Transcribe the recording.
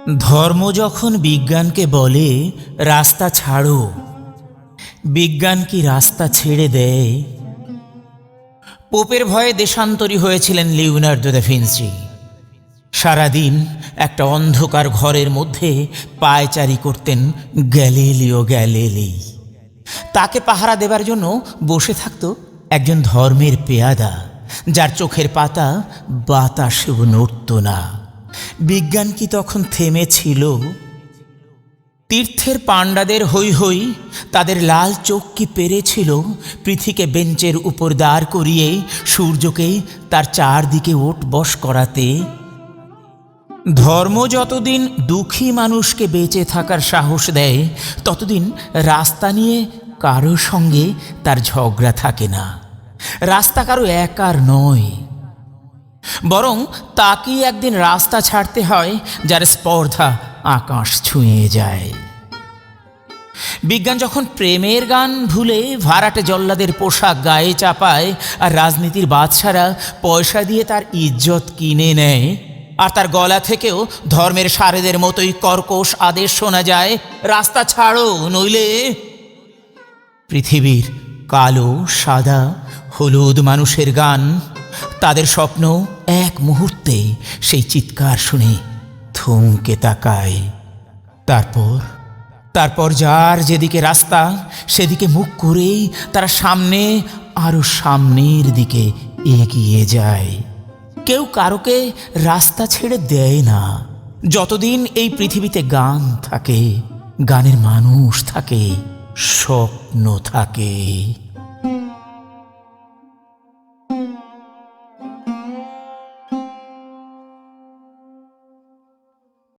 ধর্ম যখন বিজ্ঞানকে বলে রাস্তা ছাড়ো, বিজ্ঞান কি রাস্তা ছেড়ে দেয়? পোপের ভয়ে দেশান্তরী হয়েছিলেন লিওনার্দো দা ভিঞ্চি। সারাদিন একটা অন্ধকার ঘরের মধ্যে পায়চারি করতেন গ্যালিলিও গ্যালিলি। তাকে পাহারা দেবার জন্য বসে থাকত একজন ধর্মের পেয়াদা, যার চোখের পাতা বাতাসেও নড়ত না। বিজ্ঞান কি তখন থেমেছিল? তীর্থের পাণ্ডাদের হৈ হৈ, তাদের লাল চোখ কি পেরেছিল পৃথিবীকে বেঞ্চের উপর দাঁড় করিয়ে সূর্যকে তার চারদিকে ওঠ বস করাতে? ধর্ম যতদিন দুঃখী মানুষকে বেঁচে থাকার সাহস দেয়, ততদিন রাস্তা নিয়ে কারো সঙ্গে তার ঝগড়া থাকে না। রাস্তা কারো একার নয়, বরং তাকেই একদিন রাস্তা ছাড়তে হয় যার স্পর্ধা আকাশ ছুঁয়ে যায়। বিজ্ঞান যখন প্রেমের গান ভুলে ভাড়াটে জল্লাদের পোশাক গায়ে চাপায়, আর রাজনীতির বাদশারা পয়সা দিয়ে তার ইজ্জত কিনে নেয়, আর তার গলা থেকেও ধর্মের সারেদের মতোই কর্কশ আদেশ শোনা যায়, রাস্তা ছাড়ো নইলে। পৃথিবীর কালো, সাদা, হলুদ মানুষের গান, তাদের স্বপ্ন এক মুহূর্তে সেই চিৎকার শুনে থমকে তাকায়। তারপর যার যেদিকে রাস্তা, সেদিকে মুখ করেই তারা সামনে, আরো সামনের দিকে এগিয়ে যায়। কেউ কারোকে রাস্তা ছেড়ে দেয় না। যতদিন এই পৃথিবীতে গান থাকে, গানের মানুষ থাকে, স্বপ্ন থাকে।